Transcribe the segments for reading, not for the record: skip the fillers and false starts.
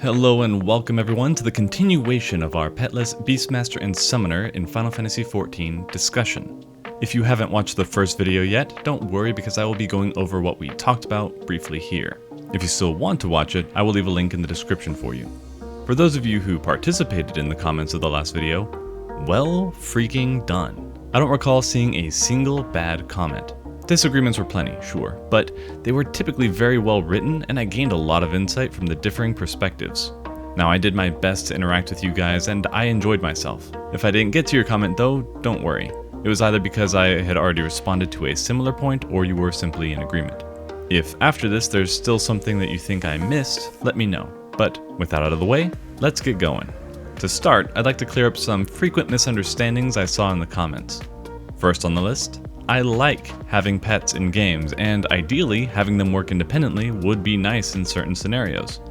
Hello and welcome everyone to the continuation of our Petless, Beastmaster, and Summoner in Final Fantasy XIV discussion. If you haven't watched the first video yet, don't worry because I will be going over what we talked about briefly here. If you still want to watch it, I will leave a link in the description for you. For those of you who participated in the comments of the last video, well freaking done. I don't recall seeing a single bad comment. Disagreements were plenty, sure, but they were typically very well written and I gained a lot of insight from the differing perspectives. Now I did my best to interact with you guys and I enjoyed myself. If I didn't get to your comment though, don't worry. It was either because I had already responded to a similar point or you were simply in agreement. If after this there's still something that you think I missed, let me know. But with that out of the way, let's get going. To start, I'd like to clear up some frequent misunderstandings I saw in the comments. First on the list, I like having pets in games, and ideally, having them work independently would be nice in certain scenarios.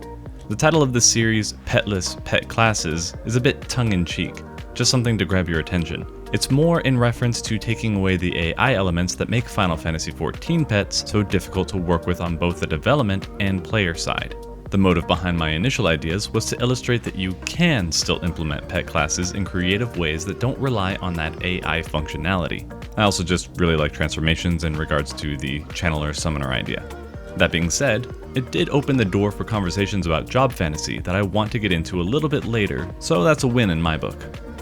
The title of this series, Petless Classes, is a bit tongue-in-cheek, just something to grab your attention. It's more in reference to taking away the AI elements that make Final Fantasy XIV pets so difficult to work with on both the development and player side. The motive behind my initial ideas was to illustrate that you can still implement pet classes in creative ways that don't rely on that AI functionality. I also just really like transformations in regards to the channeler summoner idea. That being said, it did open the door for conversations about job fantasy that I want to get into a little bit later, so that's a win in my book.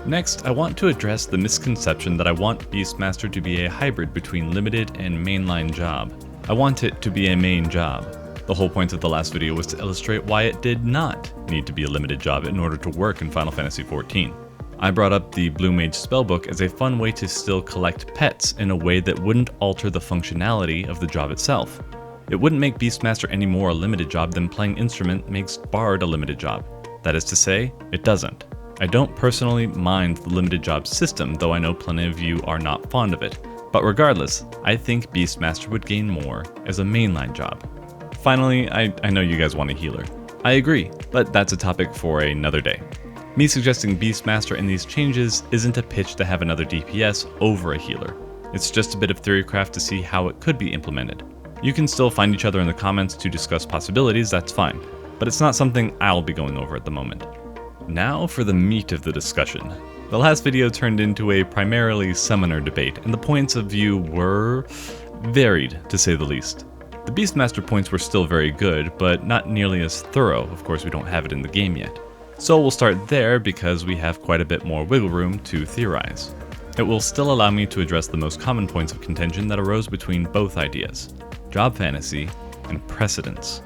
Next, I want to address the misconception that I want Beastmaster to be a hybrid between limited and mainline job. I want it to be a main job. The whole point of the last video was to illustrate why it did not need to be a limited job in order to work in Final Fantasy XIV. I brought up the Blue Mage spellbook as a fun way to still collect pets in a way that wouldn't alter the functionality of the job itself. It wouldn't make Beastmaster any more a limited job than playing instrument makes Bard a limited job. That is to say, it doesn't. I don't personally mind the limited job system, though I know plenty of you are not fond of it. But regardless, I think Beastmaster would gain more as a mainline job. Finally, I know you guys want a healer. I agree, but that's a topic for another day. Me suggesting Beastmaster in these changes isn't a pitch to have another DPS over a healer. It's just a bit of theorycraft to see how it could be implemented. You can still find each other in the comments to discuss possibilities, that's fine, but it's not something I'll be going over at the moment. Now for the meat of the discussion. The last video turned into a primarily summoner debate, and the points of view were varied, to say the least. The Beastmaster points were still very good, but not nearly as thorough. Of course, we don't have it in the game yet. So we'll start there because we have quite a bit more wiggle room to theorize. It will still allow me to address the most common points of contention that arose between both ideas: job fantasy and precedence.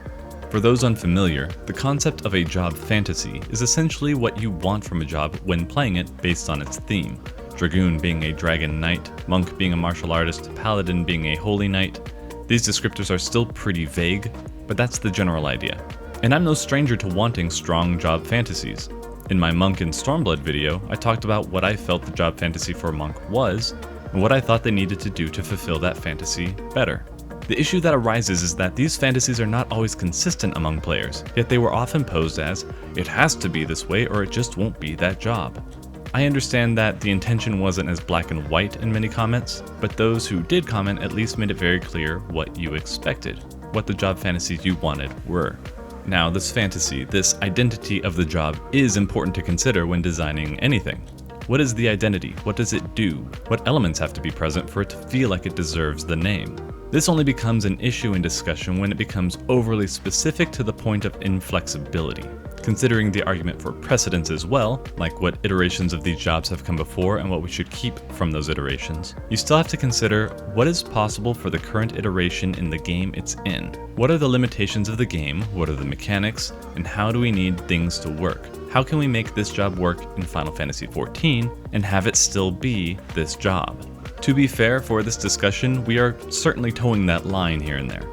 For those unfamiliar, the concept of a job fantasy is essentially what you want from a job when playing it based on its theme. Dragoon being a dragon knight, monk being a martial artist, paladin being a holy knight. These descriptors are still pretty vague, but that's the general idea. And I'm no stranger to wanting strong job fantasies. In my Monk and Stormblood video, I talked about what I felt the job fantasy for a monk was, and what I thought they needed to do to fulfill that fantasy better. The issue that arises is that these fantasies are not always consistent among players, yet they were often posed as, it has to be this way or it just won't be that job. I understand that the intention wasn't as black and white in many comments, but those who did comment at least made it very clear what you expected, what the job fantasies you wanted were. Now, this fantasy, this identity of the job is important to consider when designing anything. What is the identity? What does it do? What elements have to be present for it to feel like it deserves the name? This only becomes an issue in discussion when it becomes overly specific to the point of inflexibility. Considering the argument for precedence as well, like what iterations of these jobs have come before and what we should keep from those iterations, you still have to consider what is possible for the current iteration in the game it's in. What are the limitations of the game, what are the mechanics, and how do we need things to work? How can we make this job work in Final Fantasy XIV and have it still be this job? To be fair, for this discussion, we are certainly towing that line here and there.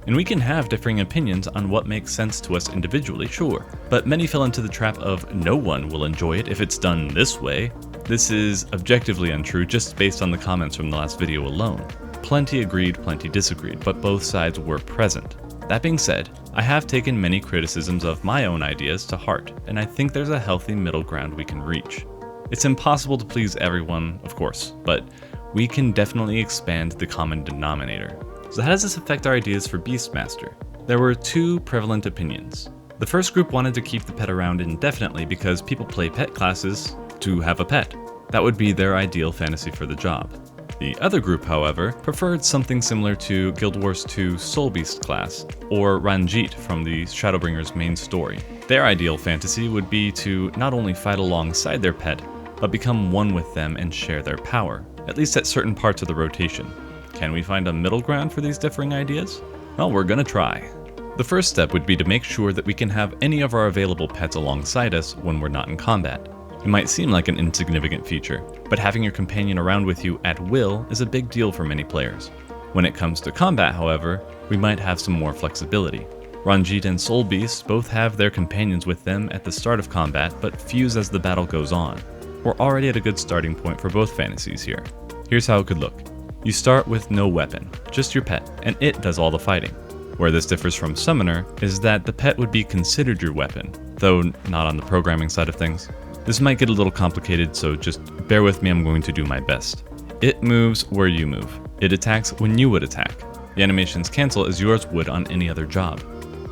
And we can have differing opinions on what makes sense to us individually, sure, but many fell into the trap of no one will enjoy it if it's done this way. This is objectively untrue just based on the comments from the last video alone. Plenty agreed, plenty disagreed, but both sides were present. That being said, I have taken many criticisms of my own ideas to heart, and I think there's a healthy middle ground we can reach. It's impossible to please everyone, of course, but we can definitely expand the common denominator. So how does this affect our ideas for Beastmaster? There were two prevalent opinions. The first group wanted to keep the pet around indefinitely because people play pet classes to have a pet. That would be their ideal fantasy for the job. The other group, however, preferred something similar to Guild Wars 2 Soul Beast class, or Ranjit from the Shadowbringers main story. Their ideal fantasy would be to not only fight alongside their pet, but become one with them and share their power, at least at certain parts of the rotation. Can we find a middle ground for these differing ideas? Well, we're gonna try. The first step would be to make sure that we can have any of our available pets alongside us when we're not in combat. It might seem like an insignificant feature, but having your companion around with you at will is a big deal for many players. When it comes to combat, however, we might have some more flexibility. Ranjit and Soul Beast both have their companions with them at the start of combat, but fuse as the battle goes on. We're already at a good starting point for both fantasies here. Here's how it could look. You start with no weapon, just your pet, and it does all the fighting. Where this differs from Summoner is that the pet would be considered your weapon, though not on the programming side of things. This might get a little complicated, so just bear with me, I'm going to do my best. It moves where you move. It attacks when you would attack. The animations cancel as yours would on any other job.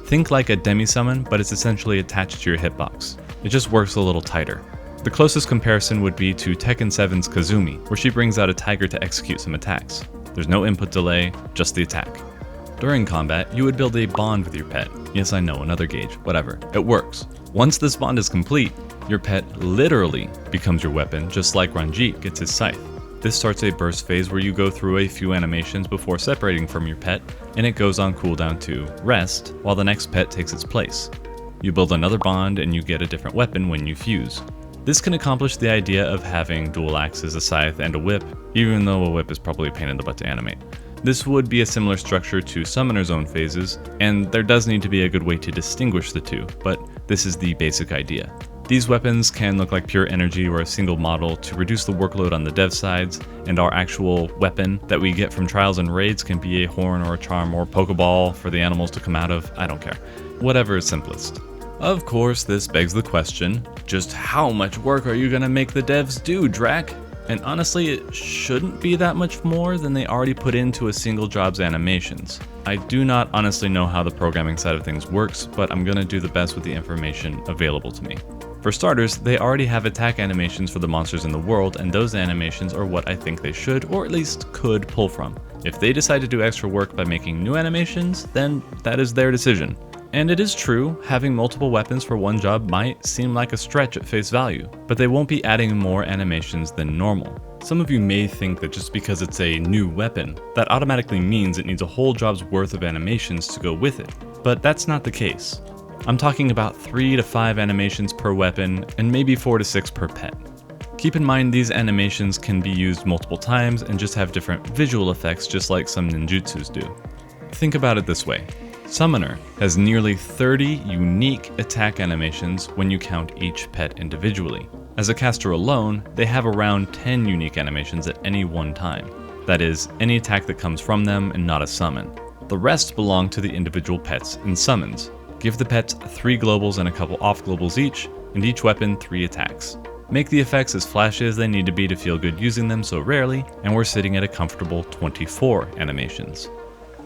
Think like a demi-summon, but it's essentially attached to your hitbox. It just works a little tighter. The closest comparison would be to Tekken 7's Kazumi, where she brings out a tiger to execute some attacks. There's no input delay, just the attack. During combat, you would build a bond with your pet. Yes, I know, another gauge, whatever. It works. Once this bond is complete, your pet literally becomes your weapon, just like Ranjit gets his scythe. This starts a burst phase where you go through a few animations before separating from your pet, and it goes on cooldown to rest while the next pet takes its place. You build another bond and you get a different weapon when you fuse. This can accomplish the idea of having dual axes, a scythe, and a whip, even though a whip is probably a pain in the butt to animate. This would be a similar structure to Summoner's own phases, and there does need to be a good way to distinguish the two, but this is the basic idea. These weapons can look like pure energy or a single model to reduce the workload on the dev sides, and our actual weapon that we get from trials and raids can be a horn or a charm or pokeball for the animals to come out of, I don't care. Whatever is simplest. Of course, this begs the question, just how much work are you gonna make the devs do, Drac? And honestly, it shouldn't be that much more than they already put into a single job's animations. I do not honestly know how the programming side of things works, but I'm gonna do the best with the information available to me. For starters, they already have attack animations for the monsters in the world, and those animations are what I think they should, or at least could, pull from. If they decide to do extra work by making new animations, then that is their decision. And it is true, having multiple weapons for one job might seem like a stretch at face value, but they won't be adding more animations than normal. Some of you may think that just because it's a new weapon, that automatically means it needs a whole job's worth of animations to go with it, but that's not the case. I'm talking about 3 to 5 animations per weapon, and maybe 4 to 6 per pet. Keep in mind these animations can be used multiple times and just have different visual effects, just like some ninjutsus do. Think about it this way. Summoner has nearly 30 unique attack animations when you count each pet individually. As a caster alone, they have around 10 unique animations at any one time. That is, any attack that comes from them and not a summon. The rest belong to the individual pets and summons. Give the pets 3 globals and a couple off globals each, and each weapon 3 attacks. Make the effects as flashy as they need to be to feel good using them so rarely, and we're sitting at a comfortable 24 animations.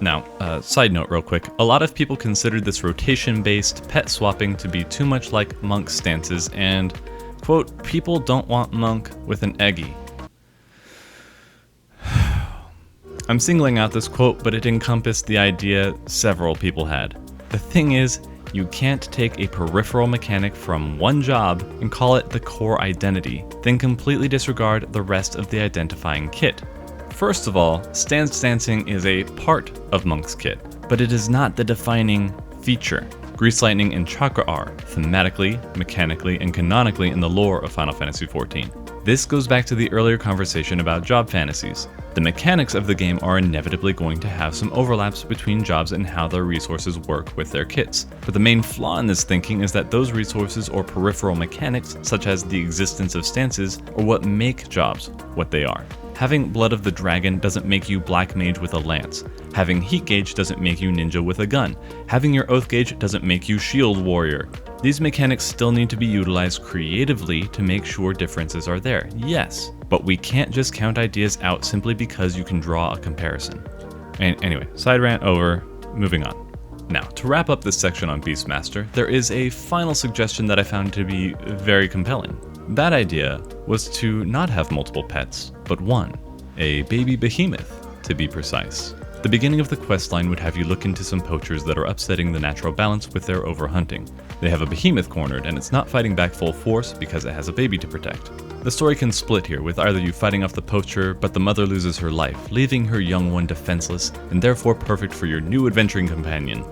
Now, side note real quick, a lot of people consider this rotation-based pet swapping to be too much like monk stances and, quote, people don't want monk with an eggy. I'm singling out this quote, but it encompassed the idea several people had. The thing is, you can't take a peripheral mechanic from one job and call it the core identity, then completely disregard the rest of the identifying kit. First of all, stance dancing is a part of Monk's kit, but it is not the defining feature. Grease Lightning and Chakra are, thematically, mechanically, and canonically in the lore of Final Fantasy XIV. This goes back to the earlier conversation about job fantasies. The mechanics of the game are inevitably going to have some overlaps between jobs and how their resources work with their kits. But the main flaw in this thinking is that those resources or peripheral mechanics, such as the existence of stances, are what make jobs what they are. Having Blood of the Dragon doesn't make you Black Mage with a lance. Having Heat Gauge doesn't make you Ninja with a gun. Having your Oath Gauge doesn't make you Shield Warrior. These mechanics still need to be utilized creatively to make sure differences are there, yes, but we can't just count ideas out simply because you can draw a comparison. Anyway, side rant over, moving on. Now, to wrap up this section on Beastmaster, there is a final suggestion that I found to be very compelling. That idea was to not have multiple pets, but one, a baby behemoth, to be precise. The beginning of the questline would have you look into some poachers that are upsetting the natural balance with their overhunting. They have a behemoth cornered, and it's not fighting back full force because it has a baby to protect. The story can split here, with either you fighting off the poacher, but the mother loses her life, leaving her young one defenseless, and therefore perfect for your new adventuring companion.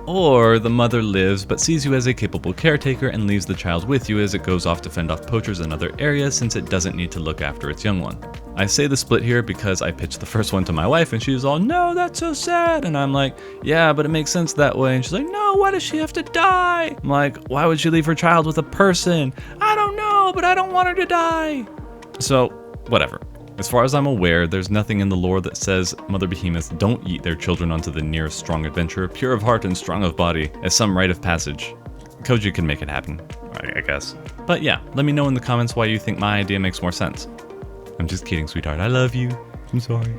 Or the mother lives, but sees you as a capable caretaker and leaves the child with you as it goes off to fend off poachers in other areas since it doesn't need to look after its young one. I say the split here because I pitched the first one to my wife and she was all, "No, that's so sad." And I'm like, "Yeah, but it makes sense that way." And she's like, "No, why does she have to die?" I'm like, "Why would she leave her child with a person?" "I don't know, but I don't want her to die." So, whatever. As far as I'm aware, there's nothing in the lore that says mother behemoths don't eat their children onto the nearest strong adventurer, pure of heart and strong of body, as some rite of passage. Koji can make it happen, I guess. But yeah, let me know in the comments why you think my idea makes more sense. I'm just kidding, sweetheart. I love you. I'm sorry.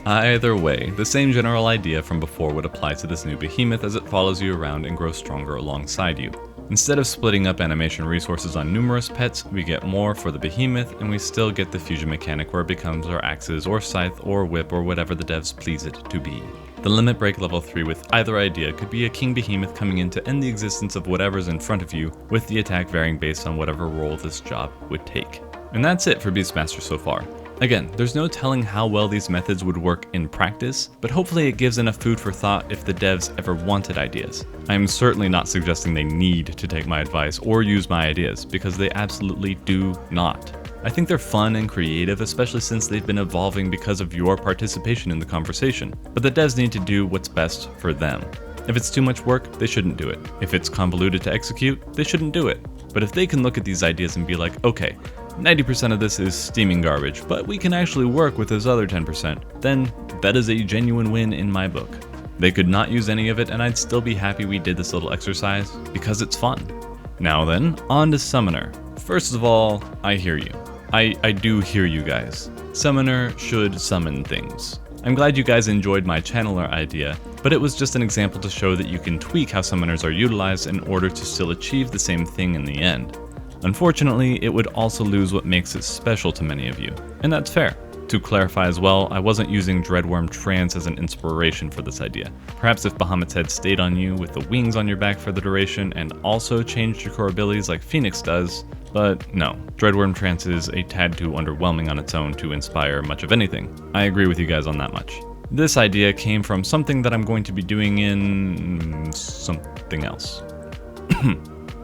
Either way, the same general idea from before would apply to this new behemoth as it follows you around and grows stronger alongside you. Instead of splitting up animation resources on numerous pets, we get more for the behemoth, and we still get the fusion mechanic where it becomes our axes or scythe or whip or whatever the devs please it to be. The limit break level 3 with either idea could be a king behemoth coming in to end the existence of whatever's in front of you, with the attack varying based on whatever role this job would take. And that's it for Beastmaster so far. Again, there's no telling how well these methods would work in practice, but hopefully it gives enough food for thought if the devs ever wanted ideas. I am certainly not suggesting they need to take my advice or use my ideas, because they absolutely do not. I think they're fun and creative, especially since they've been evolving because of your participation in the conversation, but the devs need to do what's best for them. If it's too much work, they shouldn't do it. If it's convoluted to execute, they shouldn't do it. But if they can look at these ideas and be like, okay, 90% of this is steaming garbage, but we can actually work with this other 10%, then that is a genuine win in my book. They could not use any of it and I'd still be happy we did this little exercise because it's fun. Now then, on to Summoner. First of all, I hear you. I do hear you guys. Summoner should summon things. I'm glad you guys enjoyed my channeler idea, but it was just an example to show that you can tweak how summoners are utilized in order to still achieve the same thing in the end. Unfortunately, it would also lose what makes it special to many of you, and that's fair. To clarify as well, I wasn't using Dreadworm Trance as an inspiration for this idea. Perhaps if Bahamut's head stayed on you with the wings on your back for the duration and also changed your core abilities like Phoenix does, but no, Dreadworm Trance is a tad too underwhelming on its own to inspire much of anything. I agree with you guys on that much. This idea came from something that I'm going to be doing in something else.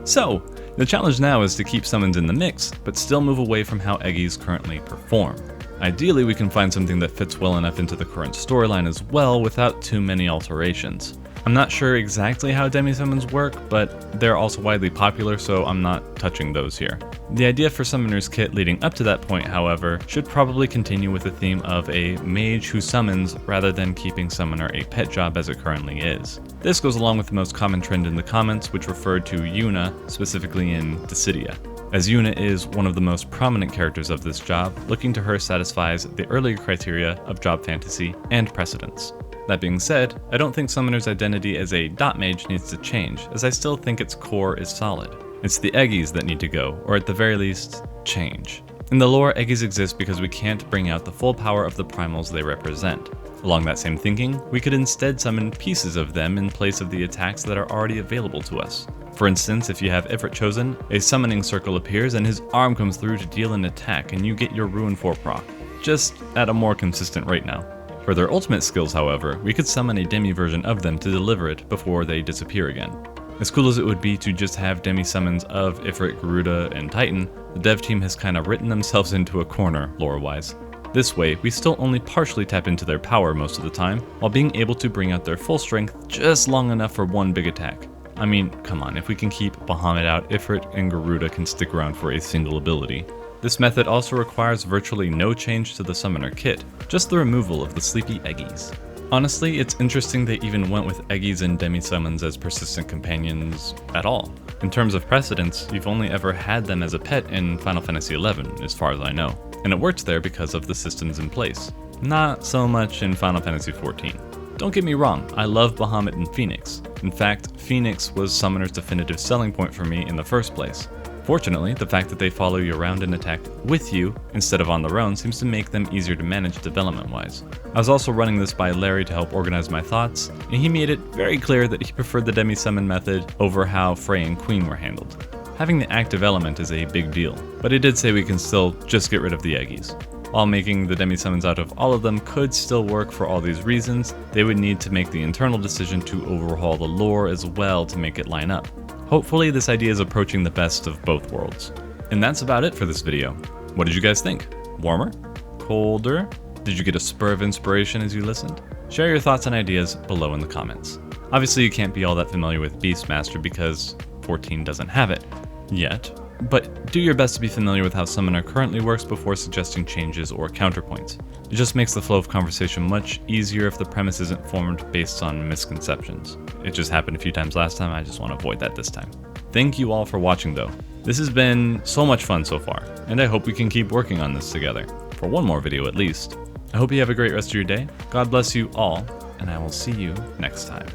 So, the challenge now is to keep summons in the mix, but still move away from how Eggies currently perform. Ideally, we can find something that fits well enough into the current storyline as well without too many alterations. I'm not sure exactly how demi-summons work, but they're also widely popular, so I'm not touching those here. The idea for Summoner's Kit leading up to that point, however, should probably continue with the theme of a mage who summons rather than keeping Summoner a pet job as it currently is. This goes along with the most common trend in the comments, which referred to Yuna, specifically in Dissidia. As Yuna is one of the most prominent characters of this job, looking to her satisfies the earlier criteria of job fantasy and precedence. That being said, I don't think Summoner's identity as a dot mage needs to change, as I still think its core is solid. It's the Eggies that need to go, or at the very least, change. In the lore, Eggies exist because we can't bring out the full power of the primals they represent. Along that same thinking, we could instead summon pieces of them in place of the attacks that are already available to us. For instance, if you have Ifrit chosen, a summoning circle appears and his arm comes through to deal an attack and you get your Ruin 4 proc, just at a more consistent rate now. For their ultimate skills, however, we could summon a demi version of them to deliver it before they disappear again. As cool as it would be to just have demi summons of Ifrit, Garuda, and Titan, the dev team has kinda written themselves into a corner, lore-wise. This way, we still only partially tap into their power most of the time, while being able to bring out their full strength just long enough for one big attack. I mean, come on, if we can keep Bahamut out, Ifrit and Garuda can stick around for a single ability. This method also requires virtually no change to the Summoner Kit, just the removal of the sleepy Eggies. Honestly, it's interesting they even went with Eggies and demi-summons as persistent companions at all. In terms of precedence, you've only ever had them as a pet in Final Fantasy XI, as far as I know, and it worked there because of the systems in place. Not so much in Final Fantasy XIV. Don't get me wrong, I love Bahamut and Phoenix. In fact, Phoenix was Summoner's definitive selling point for me in the first place. Fortunately, the fact that they follow you around and attack with you instead of on their own seems to make them easier to manage development-wise. I was also running this by Larry to help organize my thoughts, and he made it very clear that he preferred the demi-summon method over how Frey and Queen were handled. Having the active element is a big deal, but he did say we can still just get rid of the Eggies. While making the demi-summons out of all of them could still work for all these reasons, they would need to make the internal decision to overhaul the lore as well to make it line up. Hopefully this idea is approaching the best of both worlds. And that's about it for this video. What did you guys think? Warmer? Colder? Did you get a spur of inspiration as you listened? Share your thoughts and ideas below in the comments. Obviously you can't be all that familiar with Beastmaster because 14 doesn't have it yet, but do your best to be familiar with how Summoner currently works before suggesting changes or counterpoints. It just makes the flow of conversation much easier if the premise isn't formed based on misconceptions. It just happened a few times last time, I just want to avoid that this time. Thank you all for watching though. This has been so much fun so far, and I hope we can keep working on this together, for one more video at least. I hope you have a great rest of your day, God bless you all, and I will see you next time.